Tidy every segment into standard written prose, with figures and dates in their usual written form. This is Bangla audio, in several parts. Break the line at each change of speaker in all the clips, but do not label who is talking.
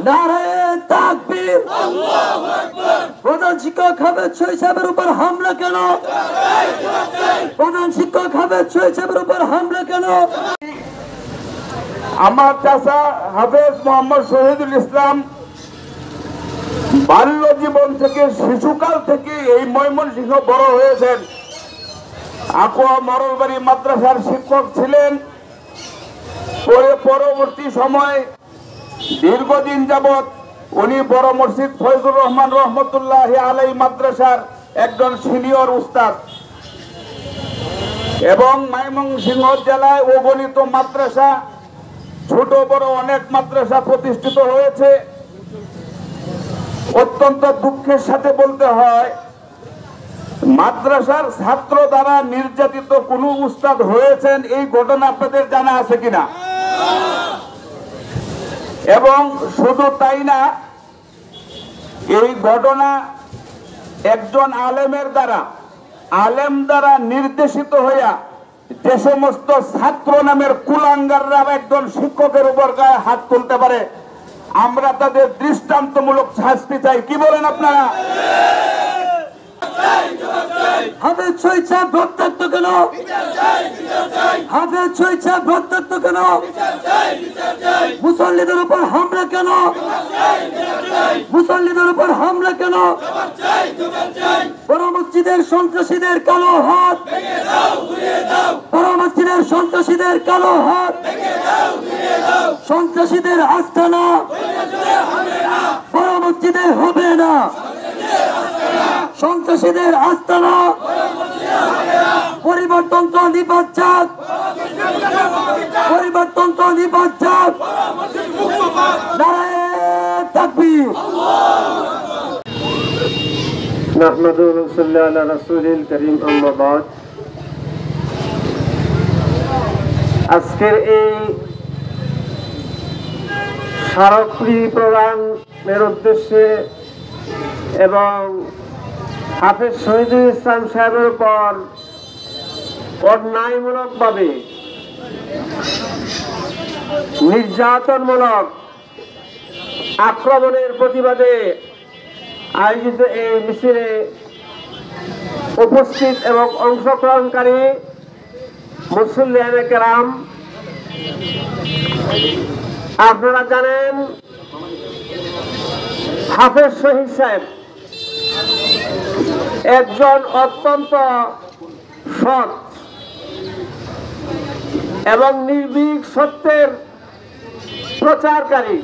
নারায়ে তাকবীর। আল্লাহু আকবার। প্রধান শিক্ষক হাফেজ শহীদ সাহেবের উপর হামলা কেন? প্রধান শিক্ষক হাফেজ শহীদ সাহেবের উপর হামলা কেন?
আমার চাচা হাফেজ মোহাম্মদ শহীদুল ইসলাম বাল্য জীবন থেকে শিশুকাল থেকে এই ময়মনসিংহ বড় হয়েছেন। আকুয়া মরলবাড়ি মাদ্রাসার শিক্ষক ছিলেন। পরবর্তী সময় দীর্ঘদিন যাবৎ উনি বড় মসজিদ ফয়জুর রহমান রহমতুল্লাহ আলাইহি মাদ্রাসার একজন সিনিয়র উস্তাদ এবং ময়মনসিংহ জেলায় অগণিত মাদ্রাসা, ছোট বড় অনেক মাদ্রাসা প্রতিষ্ঠিত হয়েছে। অত্যন্ত দুঃখের সাথে বলতে হয়, মাদ্রাসার ছাত্র দ্বারা নির্যাতিত কোন উস্তাদ হয়েছেন এই ঘটনা আপনাদের জানা আছে কিনা? এবং শুধু তাই না, এই ঘটনা একজন আলেমের দ্বারা নির্দেশিত হইয়া যে সমস্ত ছাত্র নামের কুলাঙ্গাররা একজন শিক্ষকের উপর গায়ে হাত তুলতে পারে, আমরা তাদের দৃষ্টান্তমূলক শাস্তি চাই। কি বলেন আপনারা?
হাফেজ শহীদ সাহেব রক্তাক্ত কেন? হাফেজ শহীদ সাহেব রক্তাক্ত কেন? মুসল্লিদের উপর হামলা কেন? মুসল্লিদের উপর হামলা কেন? বড় মসজিদের সন্ত্রাসীদের কালো হাত, বড় মসজিদের সন্ত্রাসীদের কালো হাত, সন্ত্রাসীদের আস্তানা বড় মসজিদে হবে না, সন্ত্রাসীদের আস্তানা পরিবর্তন নিপাত যাক, পরিবর্তন নিপাত যাক। নারায়ে তাকবীর।
নাহমাদুহু ওয়া নুসাল্লি আলা রাসূলিল কারীম, আম্মা বাদ। আজকের এই স্মারকী প্রদানের উদ্দেশ্যে এবং হাফেজ শহীদুল ইসলাম সাহেবের উপর অন্যায়মূলকভাবে নির্যাতনমূলক আক্রমণের প্রতিবাদে আয়োজিত এই মিছিলে উপস্থিত এবং অংশগ্রহণকারী মুসল্লিয়ানে কেরাম, আপনারা জানেন হাফেজ শহীদ সাহেব একজন অত্যন্ত সৎ এবং নির্ভীক সত্যের প্রচারকারী,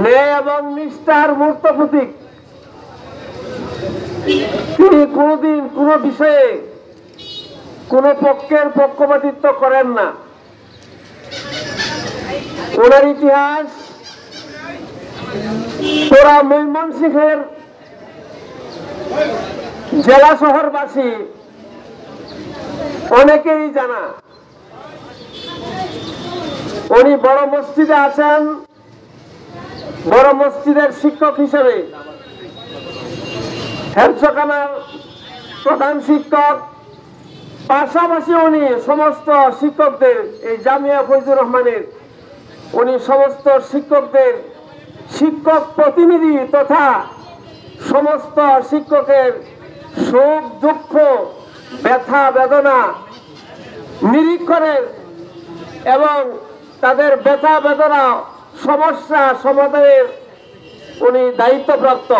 ন্যায় এবং নিষ্ঠার মূর্ত প্রতীক। তিনি কোনদিন কোনো বিষয়ে কোন পক্ষের পক্ষপাতিত্ব করেন না। ওনার ইতিহাস পুরা ময়মনসিংহের জেলা শহরবাসী অনেকেই জানা। উনি বড় মসজিদে আছেন, বড় মসজিদের শিক্ষক হিসেবে, হেফজখানার প্রধান শিক্ষক, পাশাপাশি উনি সমস্ত শিক্ষকদের, এই জামিয়া ফয়জুর রহমানের উনি সমস্ত শিক্ষকদের শিক্ষক প্রতিনিধি তথা সমস্ত শিক্ষকের সুখ দুঃখ ব্যথা বেদনা নিরীক্ষণের এবং তাদের ব্যথা বেদনা সমস্যা সমাধানের উনি দায়িত্বপ্রাপ্ত।